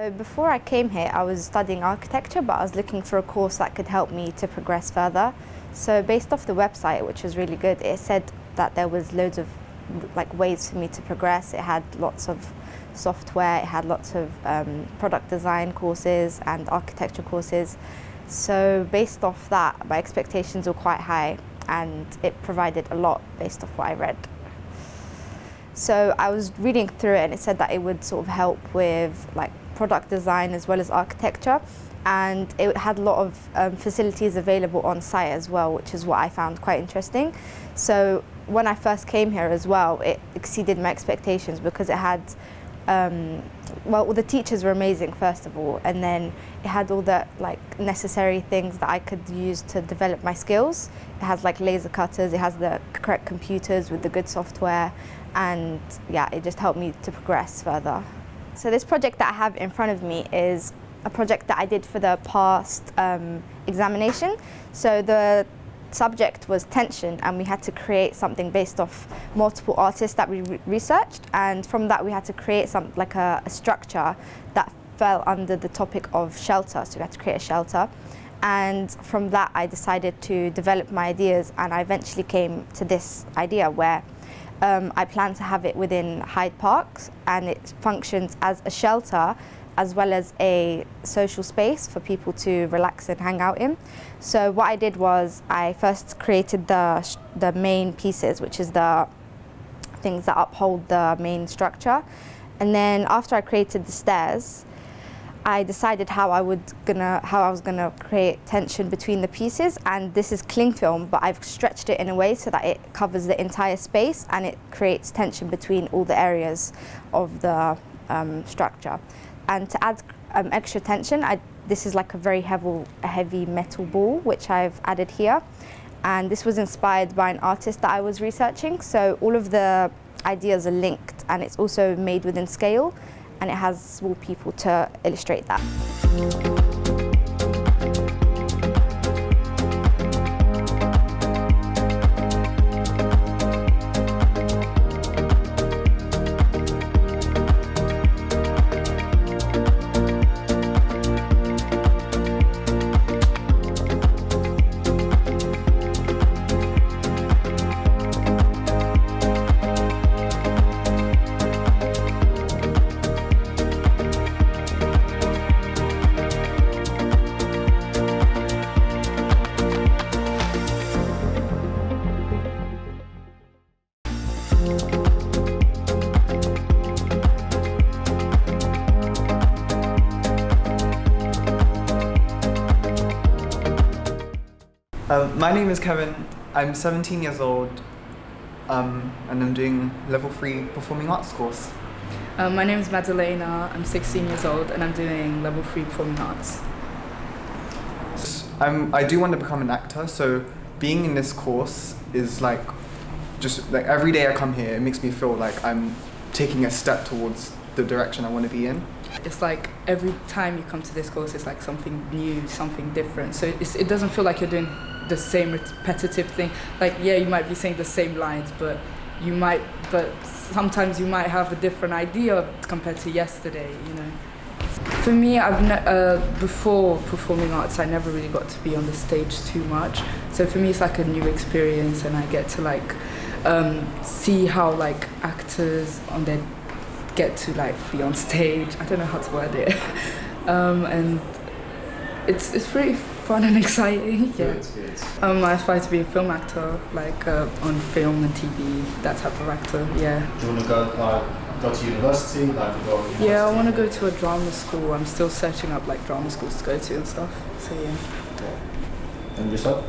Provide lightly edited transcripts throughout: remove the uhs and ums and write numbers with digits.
So before I came here, I was studying architecture, but I was looking for a course that could help me to progress further. So based off the website, which was really good, it said that there was loads of ways for me to progress. It had lots of software, it had lots of product design courses and architecture courses. So based off that, my expectations were quite high, and it provided a lot based off what I read. So I was reading through it, and it said that it would sort of help with product design as well as architecture, and it had a lot of facilities available on site as well, which is what I found quite interesting. So when I first came here as well, it exceeded my expectations because it had well, the teachers were amazing first of all, and then it had all the necessary things that I could use to develop my skills. It has laser cutters, it has the correct computers with the good software, and yeah, it just helped me to progress further. So this project that I have in front of me is a project that I did for the past examination. So the subject was tension, and we had to create something based off multiple artists that we researched, and from that we had to create a structure that fell under the topic of shelter. So we had to create a shelter, and from that I decided to develop my ideas, and I eventually came to this idea where I plan to have it within Hyde Park, and it functions as a shelter as well as a social space for people to relax and hang out in. So what I did was I first created the main pieces, which is the things that uphold the main structure. And then after I created the stairs, I decided how I was gonna create tension between the pieces, and this is cling film, but I've stretched it in a way so that it covers the entire space and it creates tension between all the areas of the structure. And to add extra tension, this is a very heavy metal ball, which I've added here. And this was inspired by an artist that I was researching. So all of the ideas are linked, and it's also made within scale, and it has small people to illustrate that. My name is Kevin. I'm 17 years old, and I'm doing level 3 performing arts course. My name is Madalena. I'm 16 years old, and I'm doing level 3 performing arts. I do want to become an actor, so being in this course is just every day I come here, it makes me feel like I'm taking a step towards the direction I want to be in. It's every time you come to this course, it's something new, something different. So it doesn't feel like you're doing the same repetitive thing. Yeah, you might be saying the same lines, but sometimes you might have a different idea compared to yesterday, you know. For me, before performing arts, I never really got to be on the stage too much. So for me, it's a new experience, and I get to see how actors get to be on stage. I don't know how to word it, and it's pretty fun and exciting. Yeah. Good. I aspire to be a film actor, on film and TV, that type of actor. Yeah. Do you want to go to university? Yeah, I want to go to a drama school. I'm still searching up drama schools to go to and stuff. So yeah. And yourself?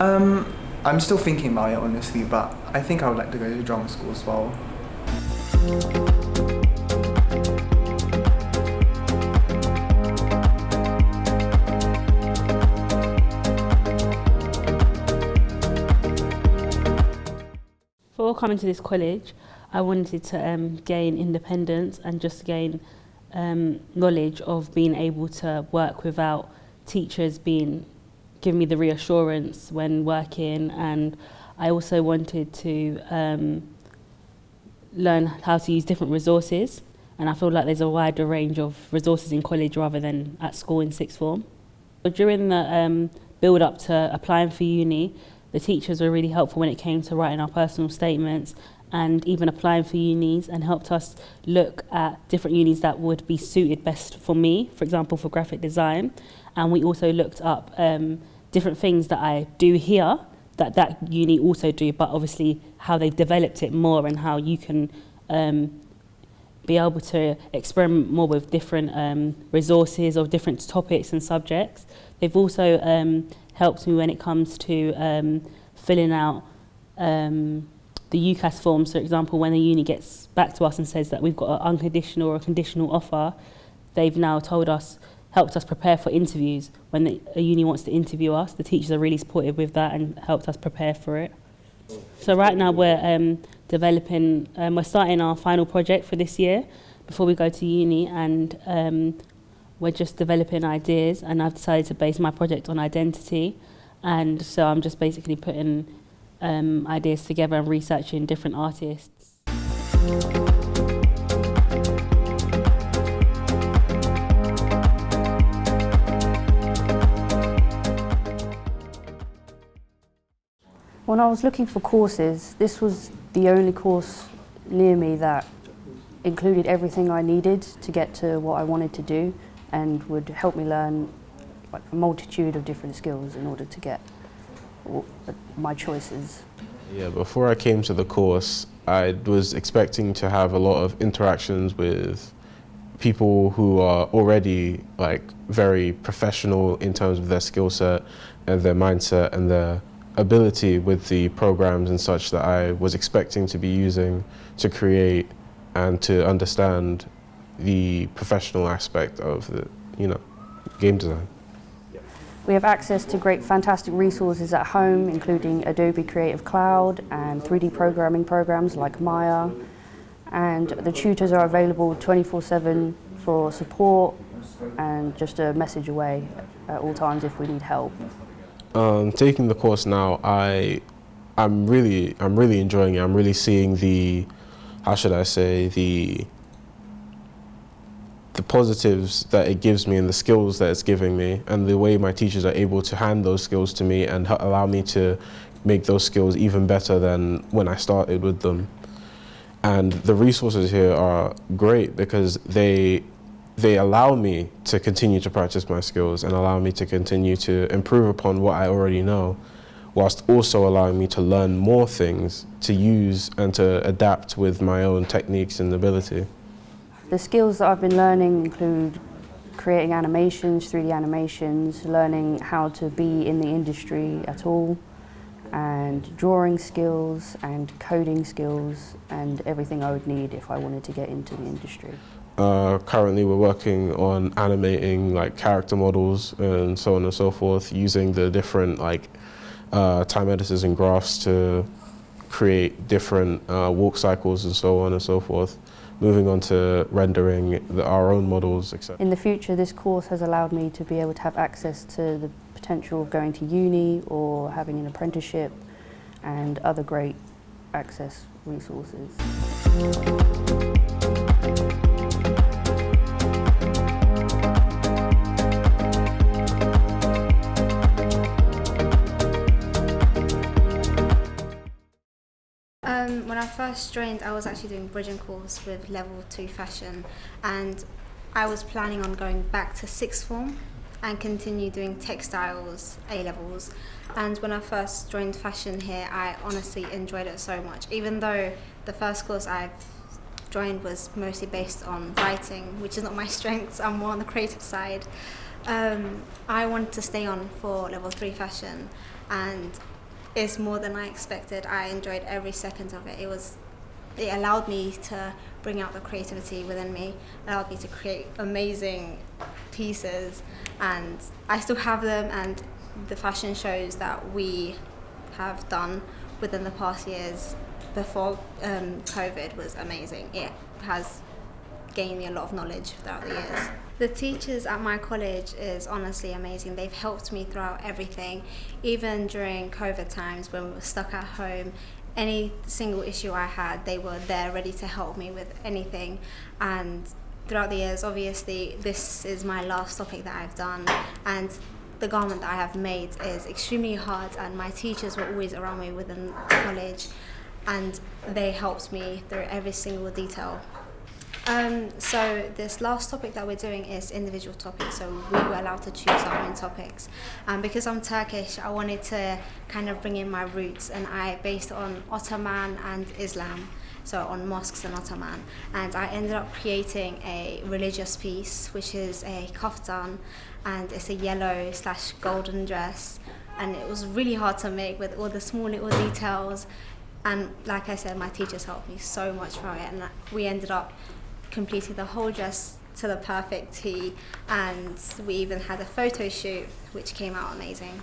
I'm still thinking about it honestly, but I think I would like to go to drama school as well. Before coming to this college, I wanted to gain independence and just gain knowledge of being able to work without teachers giving me the reassurance when working, and I also wanted to learn how to use different resources and I feel like there's a wider range of resources in college rather than at school in sixth form. During the build up to applying for uni, the teachers were really helpful when it came to writing our personal statements and even applying for unis, and helped us look at different unis that would be suited best for me, for example for graphic design. And we also looked up different things that I do here that uni also do, but obviously how they've developed it more and how you can be able to experiment more with different resources or different topics and subjects. They've also helped me when it comes to filling out the UCAS forms. For example, when the uni gets back to us and says that we've got an unconditional or a conditional offer, they've now helped us prepare for interviews. When a uni wants to interview us, the teachers are really supportive with that and helped us prepare for it. So right now we're we're starting our final project for this year before we go to uni, and we're just developing ideas, and I've decided to base my project on identity, and so I'm just basically putting ideas together and researching different artists. When I was looking for courses, this was the only course near me that included everything I needed to get to what I wanted to do, and would help me learn like a multitude of different skills in order to get my choices. Yeah, before I came to the course, I was expecting to have a lot of interactions with people who are already like very professional in terms of their skill set and their mindset and their ability with the programs and such that I was expecting to be using to create and to understand the professional aspect of the, game design. We have access to great fantastic resources at home, including Adobe Creative Cloud and 3D programming programs like Maya, and the tutors are available 24/7 for support and just a message away at all times if we need help. Taking the course now, I'm really enjoying it. I'm really seeing the positives that it gives me and the skills that it's giving me, and the way my teachers are able to hand those skills to me and allow me to make those skills even better than when I started with them. And the resources here are great because they allow me to continue to practice my skills and allow me to continue to improve upon what I already know, whilst also allowing me to learn more things to use and to adapt with my own techniques and ability. The skills that I've been learning include creating animations, 3D animations, learning how to be in the industry at all, and drawing skills and coding skills and everything I would need if I wanted to get into the industry. Currently we're working on animating like character models and so on and so forth, using the different time editors and graphs to create different walk cycles and so on and so forth. Moving on to rendering our own models, etc. In the future, this course has allowed me to be able to have access to the potential of going to uni or having an apprenticeship and other great access resources. When I first joined, I was actually doing bridging course with level 2 fashion, and I was planning on going back to sixth form and continue doing textiles A-levels. And when I first joined fashion here, I honestly enjoyed it so much. Even though the first course I've joined was mostly based on writing, which is not my strengths, I'm more on the creative side. I wanted to stay on for level 3 fashion, and it's more than I expected. I enjoyed every second of it. It allowed me to bring out the creativity within me, allowed me to create amazing pieces, and I still have them, and the fashion shows that we have done within the past years before COVID was amazing. It has gained me a lot of knowledge throughout the years. The teachers at my college is honestly amazing. They've helped me throughout everything, even during COVID times when we were stuck at home. any single issue I had, they were there ready to help me with anything. And throughout the years, obviously, this is my last topic that I've done, and the garment that I have made is extremely hard, and my teachers were always around me within college, and they helped me through every single detail. So this last topic that we're doing is individual topics, so we were allowed to choose our own topics. And because I'm Turkish, I wanted to kind of bring in my roots, and I based it on Ottoman and Islam, so on mosques and Ottoman. And I ended up creating a religious piece, which is a kaftan, and it's a yellow/golden dress. And it was really hard to make with all the small little details. And like I said, my teachers helped me so much for it, and we ended up completing the whole dress to the perfect T, and we even had a photo shoot which came out amazing.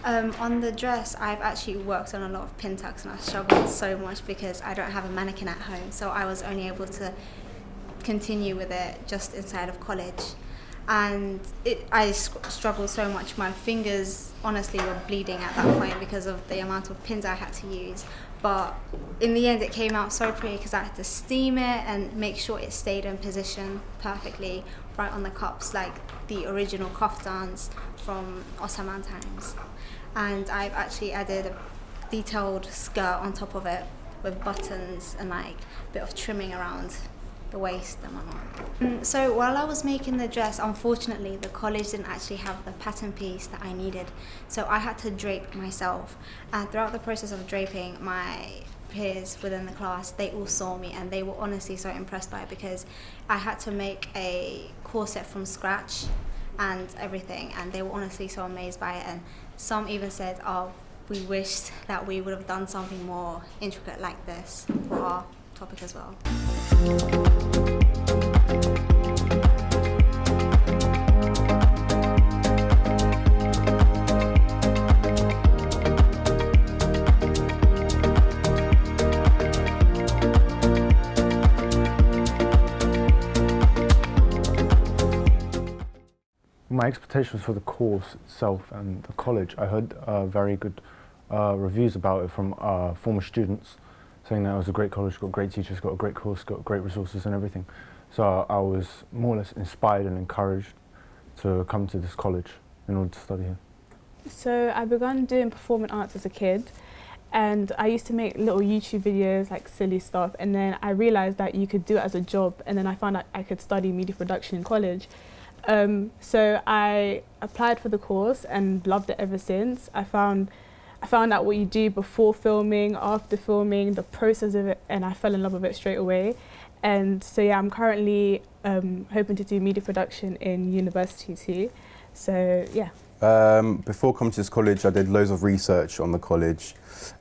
On the dress, I've actually worked on a lot of pin tucks, and I struggled so much because I don't have a mannequin at home, so I was only able to continue with it just inside of college. And I struggled so much, my fingers honestly were bleeding at that point because of the amount of pins I had to use. But in the end it came out so pretty because I had to steam it and make sure it stayed in position perfectly right on the cups, like the original kaftans from Ottoman times. And I've actually added a detailed skirt on top of it with buttons and like a bit of trimming around the waist and whatnot. So while I was making the dress, unfortunately the college didn't actually have the pattern piece that I needed, so I had to drape myself. And throughout the process of draping, my peers within the class, they all saw me, and they were honestly so impressed by it because I had to make a corset from scratch and everything, and they were honestly so amazed by it. And some even said, oh, we wished that we would have done something more intricate like this for our topic as well. My expectations for the course itself and the college, I heard very good reviews about it from former students, saying that it was a great college, got great teachers, got a great course, got great resources and everything. So I was more or less inspired and encouraged to come to this college in order to study here. So I began doing performing arts as a kid, and I used to make little YouTube videos, like silly stuff, and then I realised that you could do it as a job, and then I found out I could study media production in college. So I applied for the course and loved it ever since. I found out what you do before filming, after filming, the process of it, and I fell in love with it straight away. And so yeah, I'm currently hoping to do media production in university too. So yeah. Before coming to this college, I did loads of research on the college,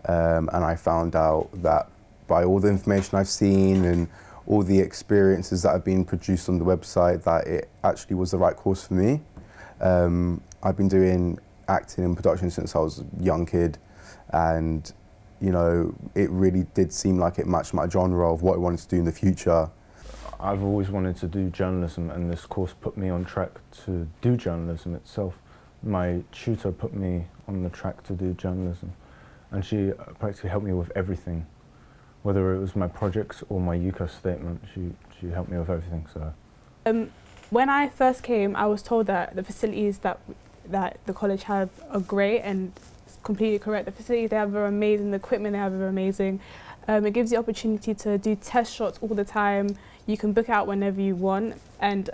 and I found out that by all the information I've seen and all the experiences that have been produced on the website, that it actually was the right course for me. I've been doing acting and production since I was a young kid, and you know, it really did seem like it matched my genre of what I wanted to do in the future. I've always wanted to do journalism, and this course put me on track to do journalism itself. My tutor put me on the track to do journalism, and she practically helped me with everything. Whether it was my projects or my UCAS statement, she helped me with everything. So, when I first came, I was told that the facilities that the college have are great, and it's completely correct. The facilities they have are amazing, the equipment they have are amazing. It gives you the opportunity to do test shots all the time. You can book out whenever you want, and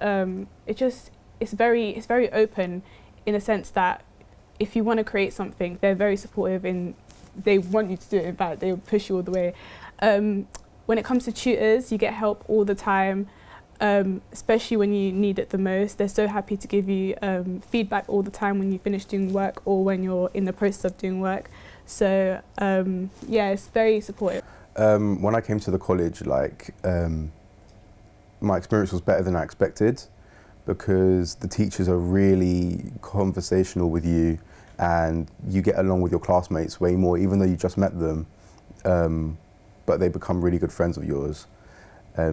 it's very open in a sense that if you want to create something, they're very supportive and they want you to do it. In fact, they will push you all the way. When it comes to tutors, you get help all the time, especially when you need it the most. They're so happy to give you feedback all the time when you finish doing work or when you're in the process of doing work. So yeah, it's very supportive. When I came to the college, my experience was better than I expected, because the teachers are really conversational with you and you get along with your classmates way more, even though you just met them, but they become really good friends of yours.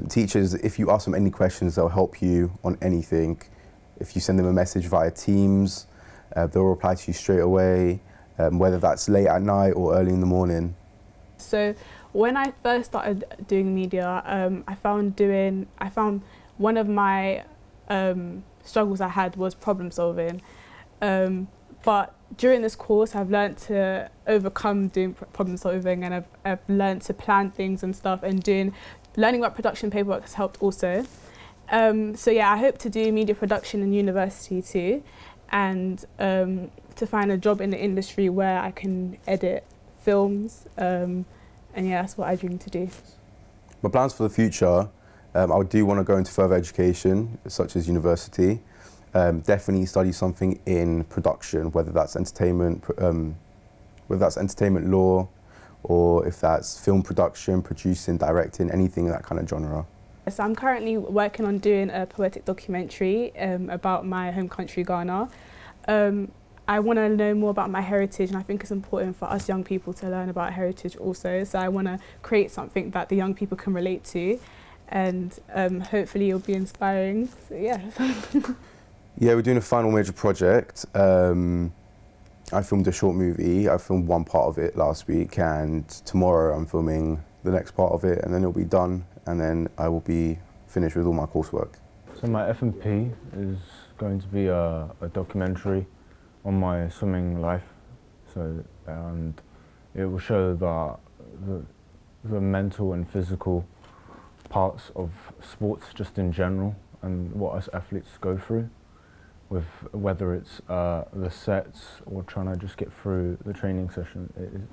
Teachers, if you ask them any questions, they'll help you on anything. If you send them a message via Teams, they'll reply to you straight away, whether that's late at night or early in the morning. So when I first started doing media, I found one of my struggles I had was problem solving. But during this course, I've learned to overcome doing problem solving, and I've learned to plan things and stuff, and learning about production paperwork has helped also. So yeah, I hope to do media production in university too, and to find a job in the industry where I can edit films, and yeah, that's what I dream to do. My plans for the future, I do want to go into further education, such as university. Definitely study something in production, whether that's entertainment law, or if that's film production, producing, directing, anything in that kind of genre. So I'm currently working on doing a poetic documentary about my home country, Ghana. I want to know more about my heritage, and I think it's important for us young people to learn about heritage also. So I want to create something that the young people can relate to, and hopefully it'll be inspiring. So yeah. Yeah, we're doing a final major project. I filmed a short movie. I filmed one part of it last week, and tomorrow I'm filming the next part of it, and then it'll be done, and then I will be finished with all my coursework. So my F&P is going to be a documentary on my swimming life. And it will show the mental and physical parts of sports just in general, and what us athletes go through, with whether it's the sets or trying to just get through the training session.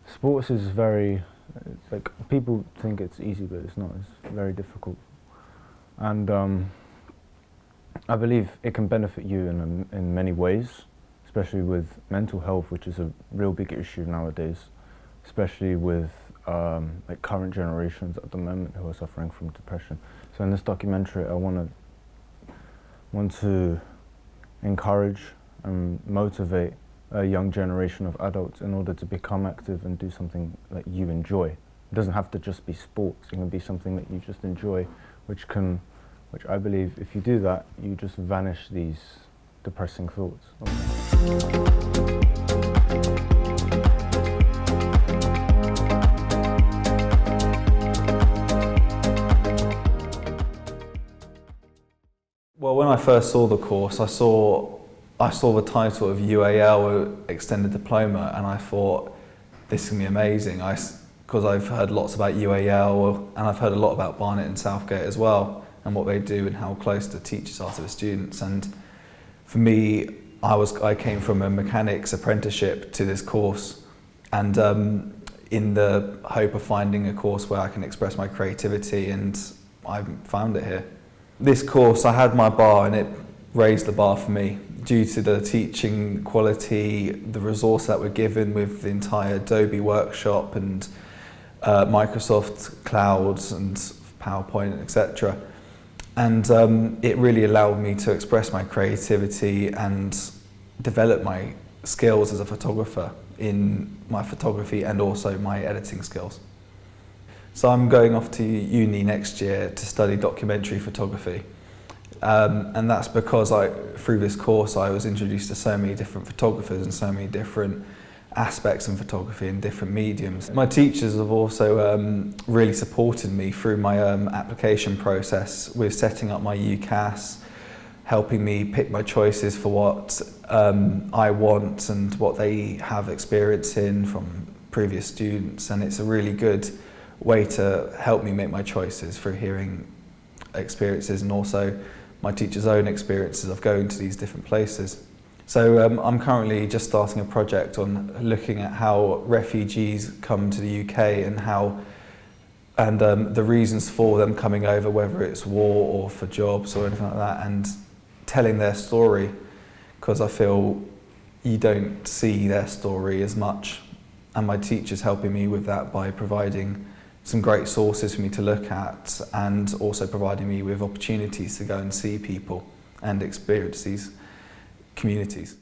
Sports is it's like, people think it's easy, but it's not. It's very difficult. And I believe it can benefit you in many ways, especially with mental health, which is a real big issue nowadays, especially with like current generations at the moment who are suffering from depression. So in this documentary, I want to encourage and motivate a young generation of adults in order to become active and do something that you enjoy. It doesn't have to just be sports, it can be something that you just enjoy, which I believe if you do that, you just vanish these depressing thoughts. Well, when I first saw the course, I saw the title of UAL, Extended Diploma, and I thought, this is going to be amazing, because I've heard lots about UAL, and I've heard a lot about Barnet and Southgate as well, and what they do and how close the teachers are to the students. And for me, I came from a mechanics apprenticeship to this course, and in the hope of finding a course where I can express my creativity, and I found it here. This course, I had my bar, and it raised the bar for me due to the teaching quality, the resource that we're given with the entire Adobe workshop and Microsoft Clouds and PowerPoint, etc. And it really allowed me to express my creativity and develop my skills as a photographer in my photography and also my editing skills. So I'm going off to uni next year to study documentary photography. And that's because through this course I was introduced to so many different photographers and so many different aspects in photography and different mediums. My teachers have also really supported me through my application process with setting up my UCAS, helping me pick my choices for what I want and what they have experience in from previous students, and it's a really good way to help me make my choices through hearing experiences and also my teacher's own experiences of going to these different places. So I'm currently just starting a project on looking at how refugees come to the UK and the reasons for them coming over, whether it's war or for jobs or anything like that, and telling their story, because I feel you don't see their story as much, and my teacher's helping me with that by providing some great sources for me to look at and also providing me with opportunities to go and see people and experience these communities.